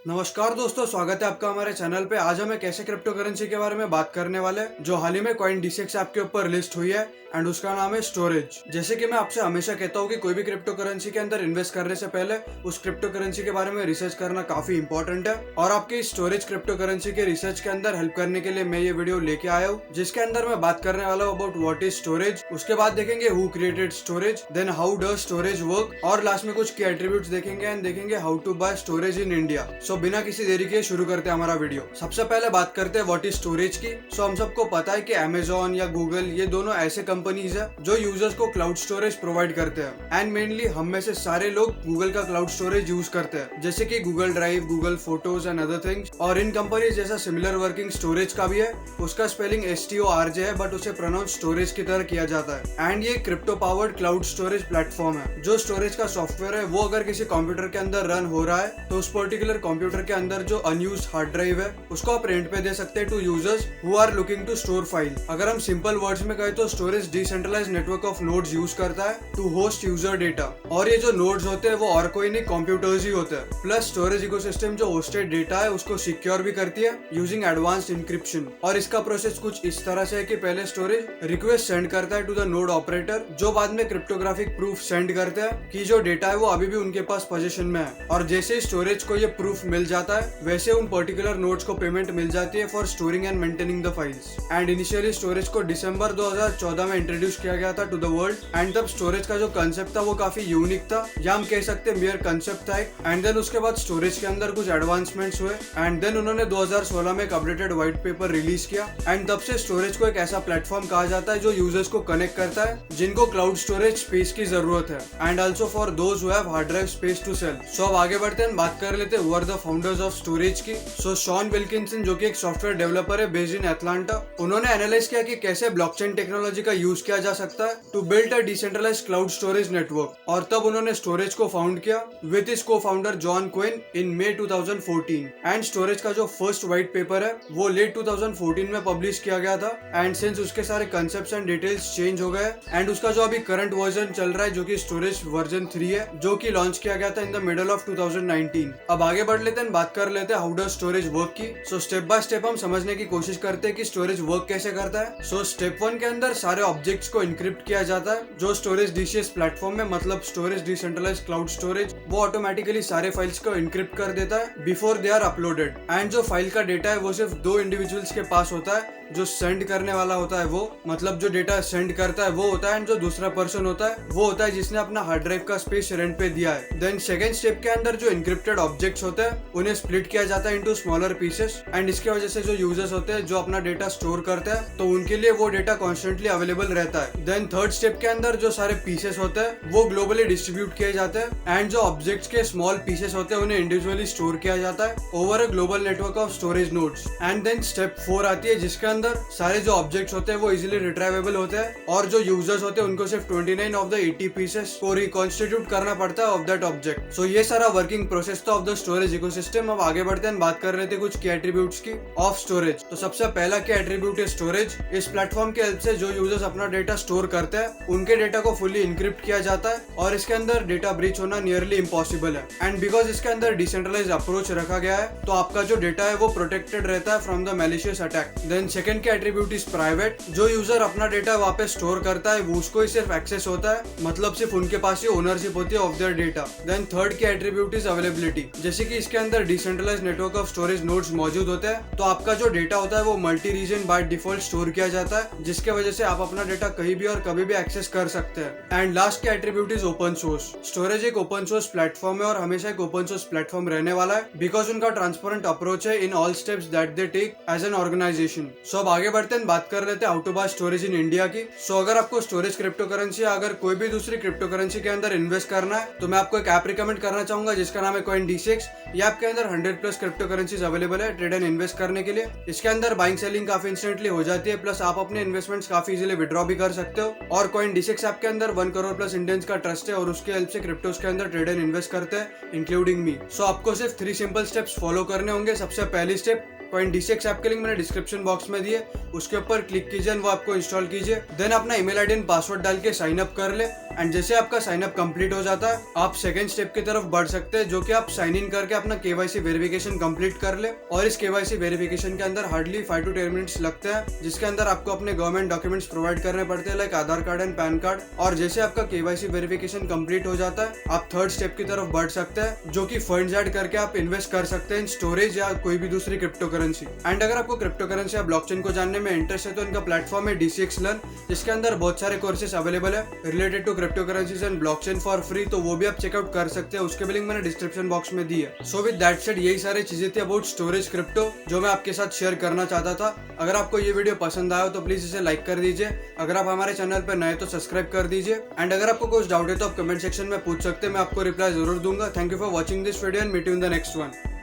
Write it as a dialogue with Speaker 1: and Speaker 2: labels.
Speaker 1: नमस्कार दोस्तों, स्वागत है आपका हमारे चैनल पे। आज हम एक ऐसे क्रिप्टो करेंसी के बारे में बात करने वाले हैं जो हाल ही में कॉइन डिसेक्स ऐप के ऊपर लिस्ट हुई है एंड उसका नाम है स्टोरेज। जैसे कि मैं आपसे हमेशा कहता हूँ कि कोई भी क्रिप्टो करेंसी के अंदर इन्वेस्ट करने से पहले उस क्रिप्टो करेंसी के बारे में रिसर्च करना काफी इंपॉर्टेंट है। और आपके स्टोरेज क्रिप्टो करेंसी के रिसर्च के अंदर हेल्प करने के लिए मैं ये वीडियो लेके आया हूँ, जिसके अंदर मैं बात करने वाला हूँ अबाउट व्हाट इज स्टोरेज। उसके बाद देखेंगे who created storage, then how does storage work, और लास्ट में कुछ की एट्रीब्यूट्स देखेंगे एंड देखेंगे how to buy storage in India. So बिना किसी देरी के शुरू करते हैं हमारा वीडियो। सबसे पहले बात करते हैं व्हाट इज स्टोरेज की। हम सबको पता है कि अमेजोन या गूगल ये दोनों ऐसे कंपनीज है जो यूजर्स को क्लाउड स्टोरेज प्रोवाइड करते हैं एंड मेनली हम में से सारे लोग गूगल का क्लाउड स्टोरेज यूज करते हैं, जैसे कि Google drive, Google photos and other things. और इन कंपनीज जैसा सिमिलर वर्किंग स्टोरेज का भी है। उसका स्पेलिंग STORJ है बट उसे प्रोनाउंस स्टोरेज की तरह किया जाता है। एंड ये crypto powered cloud storage platform है। जो स्टोरेज का सॉफ्टवेयर है वो अगर किसी कंप्यूटर के अंदर रन हो रहा है तो उस पर्टिकुलर कंप्यूटर के अंदर जो अनयूज्ड हार्ड ड्राइव है उसको आप रेंट पे दे सकते हैं to users who are looking to store file. अगर हम सिंपल वर्ड्स में कहें तो storage decentralized network of nodes use करता है टू होस्ट यूजर डेटा। और ये जो नोड्स होते हैं वो और कोई नहीं, कंप्यूटर्स ही होते हैं। प्लस स्टोरेज इकोसिस्टम जो होस्टेड डेटा है उसको सिक्योर भी करती है यूजिंग एडवांस्ड इंक्रिप्शन। और इसका प्रोसेस कुछ इस तरह से है कि पहले स्टोरेज रिक्वेस्ट सेंड करता है टू द नोड ऑपरेटर, जो बाद में क्रिप्टोग्राफिक प्रूफ सेंड करते हैं कि जो डेटा है वो अभी भी उनके पास पोजीशन में है। और जैसे ही स्टोरेज को ये प्रूफ मिल जाता है वैसे उन पर्टिकुलर नोड्स को पेमेंट मिल जाती है for storing and maintaining the files. And initially storage को दिसंबर 2014 में इंट्रोड्यूस किया गया था टू द वर्ल्ड। एंड तब स्टोरेज का जो कंसेप्ट था वो काफी यूनिक था, या हम कह सकते हैं मेयर कंसेप्ट था। एंड देन उसके बाद स्टोरेज के अंदर कुछ एडवांसमेंट्स हुए एंड देन उन्होंने 2016 में एक अपडेटेड व्हाइट पेपर रिलीज किया। एंड तब से स्टोरेज को एक ऐसा प्लेटफॉर्म कहा जाता है जो यूजर्स को कनेक्ट करता है जिनको क्लाउड स्टोरेज स्पेस की जरूरत है and also for those who have hard drive space to sell. So अब आगे बढ़ते हैं, बात कर लेते हैं who are the founders of storage की। सो शॉन विल्किंसन जो कि एक सॉफ्टवेयर डेवलपर है बेस्ड इन एटलांटा, उन्होंने एनालाइज किया कि कैसे ब्लॉकचेन टेक्नोलॉजी का यूज किया जा सकता है to build a decentralized cloud storage network. और तब उन्होंने स्टोरेज को फाउंड किया with his cofounder John Quinn in May 2014। And storage का जो फर्स्ट व्हाइट पेपर है वो लेट 2014 में पब्लिश किया गया था। एंड सिंस उसके सारे कंसेप्ट्स एंड डिटेल्स चेंज हो गए एंड उसका जो अभी करंट वर्जन चल रहा है जो कि स्टोरेज वर्जन 3 है, जो कि लॉन्च किया गया था इन द मिडल ऑफ 2019। अब आगे बढ़ लेते हैं, बात कर लेते हैं हाउ डज स्टोरेज वर्क की। सो स्टेप बाय स्टेप हम समझने की कोशिश करते हैं कि स्टोरेज वर्क कैसे करता है। सो स्टेप 1 के अंदर सारे ऑब्जेक्ट्स को इनक्रिप्ट किया जाता है जो स्टोरेज डीसीएस प्लेटफॉर्म में, मतलब स्टोरेज डिसेंट्रलाइज्ड क्लाउड स्टोरेज, वो ऑटोमेटिकली सारे फाइल्स को इनक्रिप्ट कर देता है before they are uploaded. And जो फाइल का डेटा है वो सिर्फ 2 इंडिविजुअल्स के पास होता है। जो सेंड करने वाला होता है वो, मतलब जो डेटा सेंड करता है वो होता है, एंड जो दूसरा पर्सन होता है वो होता है जिसने अपना हार्ड ड्राइव का स्पेस रेंट पे दिया है। देन सेकंड स्टेप के अंदर जो इनक्रिप्टेड ऑब्जेक्ट्स होते हैं उन्हें स्प्लिट किया जाता है इनटू स्मॉलर पीसेस। एंड इसके वजह से जो यूजर्स होते हैं जो अपना डेटा स्टोर करते हैं तो उनके लिए वो डेटा कॉन्स्टेंटली अवेलेबल रहता है। देन थर्ड स्टेप के अंदर जो सारे पीसेस होते हैं वो ग्लोबली डिस्ट्रीब्यूट किए जाते हैं एंड जो ऑब्जेक्ट्स के स्मॉल पीसेस होते हैं उन्हें इंडिविजुअली स्टोर किया जाता है over a global network of storage nodes. And then step 4 आती है जिसके अंदर सारे जो ऑब्जेक्ट्स होते हैं वो इजीली रिट्राइवेबल होते हैं और जो यूजर्स होते हैं उनको सिर्फ 29 ऑफ द 80 पीसेस को रिकॉन्स्टिट्यूट करना पड़ता है ऑफ दैट ऑब्जेक्ट। सो ये सारा वर्किंग प्रोसेस था ऑफ द स्टोरेज इकोसिस्टम। अब आगे बढ़ते हैं, बात कर रहे थे कुछ की एट्रीब्यूट्स की ऑफ स्टोरेज। तो सबसे पहला की एट्रीब्यूट है स्टोरेज। इस प्लेटफॉर्म की हेल्प से जो यूजर्स अपना डेटा स्टोर करते हैं उनके डेटा को फुली इनक्रिप्ट किया जाता है और इसके अंदर डेटा ब्रीच होना नियरली इम्पॉसिबल है। एंड बिकॉज इसके अंदर डिसेंट्रलाइज्ड अप्रोच रखा गया है तो आपका जो डेटा है वो प्रोटेक्टेड रहता है from the malicious attack. Then second key attribute is private. जो यूजर अपना डेटा वापस स्टोर करता है वो उसको ही सिर्फ एक्सेस होता है, मतलब सिर्फ उनके पास ही ओनरशिप होती है of their data. Then third key attribute is availability. जैसे कि इसके अंदर decentralized network of storage nodes मौजूद होते हैं तो आपका जो डेटा होता है वो multi reason by default store किया जाता है, जिसके वजह से आप अपना डेटा कहीं भी और कभी भी एक्सेस कर सकते हैं। एंड लास्ट की attribute is open source. Storage एक ओपन सोर्स प्लेटफॉर्म है और हमेशा एक ओपन सोर्स प्लेटफॉर्म रहने वाला है बिकॉज उनका ट्रांसपेरेंट अप्रोच है in all steps that they take as an organisation. So अब आगे बढ़ते हैं, बात कर लेते हैं how to buy storage in India की। सो अगर आपको स्टोरेज क्रिप्टो करेंसी या अगर कोई भी दूसरी क्रिप्टो करेंसी के अंदर इन्वेस्ट करना है तो मैं आपको एक ऐप रिकमेंड करना चाहूंगा जिसका नाम है कॉइन डिसेक्स। ये ऐप के अंदर 100+ क्रिप्टो करेंसीज अवेलेबल है ट्रेड एंड इन्वेस्ट करने के लिए। इसके अंदर बाइंग सेलिंग काफी इंस्टेंटली हो जाती है, प्लस आप अपने इन्वेस्टमेंट्स काफी इजीली विड्रॉ भी कर सकते हो। और कॉइन डिसेक्स ऐप के अंदर 1 करोड़ प्लस इंडियंस का ट्रस्ट है और उसके हेल्प से क्रिप्टोस के अंदर ट्रेड एंड इन्वेस्ट करते हैं इंक्लूडिंग मी। सो आपको सिर्फ 3 सिंपल स्टेप्स फॉलो करने होंगे। सबसे पहली स्टेप, CoinDCX ऐप के लिंक मैंने डिस्क्रिप्शन बॉक्स में दिए, उसके ऊपर क्लिक कीजिए, वो आपको इंस्टॉल कीजिए। देन अपना ईमेल आईडी एंड पासवर्ड डाल के साइन अप कर ले। एंड जैसे आपका साइन अप कंप्लीट हो जाता है, आप सेकंड स्टेप की तरफ बढ़ सकते हैं, जो कि आप साइन इन करके अपना KYC वेरिफिकेशन कंप्लीट कर ले। और इस KYC वेरिफिकेशन के अंदर हार्डली 5 to 10 मिनट्स लगते हैं, जिसके अंदर आपको अपने गवर्नमेंट डॉक्यूमेंट्स प्रोवाइड करने पड़ते हैं, like Aadhaar card and pan card. और जैसे आपका KYC वेरिफिकेशन कंप्लीट हो जाता है, आप थर्ड स्टेप की तरफ बढ़ सकते हैं, जो कि फंड्स ऐड करके आप इन्वेस्ट कर सकते हैं इन स्टोरेज या कोई भी दूसरी क्रिप्टो करेंसी। एंड अगर आपको क्रिप्टो करेंसी या ब्लॉकचेन को जानने में इंटरेस्ट है, तो इनका प्लेटफॉर्म है DCX Learn, जिसके अंदर बहुत सारे कोर्सेस अवेलेबल है related to crypto currencies and blockchain for free, तो वो भी आप चेकआउट कर सकते हैं। उसके भी लिंक मैंने डिस्क्रिप्शन बॉक्स में दी है। सो विद दैट सेड, यही सारी चीजें थी अबाउट स्टोरेज क्रिप्टो जो मैं आपके साथ शेयर करना चाहता था। अगर आपको ये वीडियो पसंद आया तो प्लीज इसे लाइक कर दीजिए। अगर आप हमारे चैनल पर नए तो सब्सक्राइब कर दीजिए। एंड अगर आपको कुछ डाउट है तो आप कमेंट सेक्शन में पूछ सकते हैं, मैं आपको रिप्लाई जरूर दूंगा। Thank you for watching this video and meet you in the next one.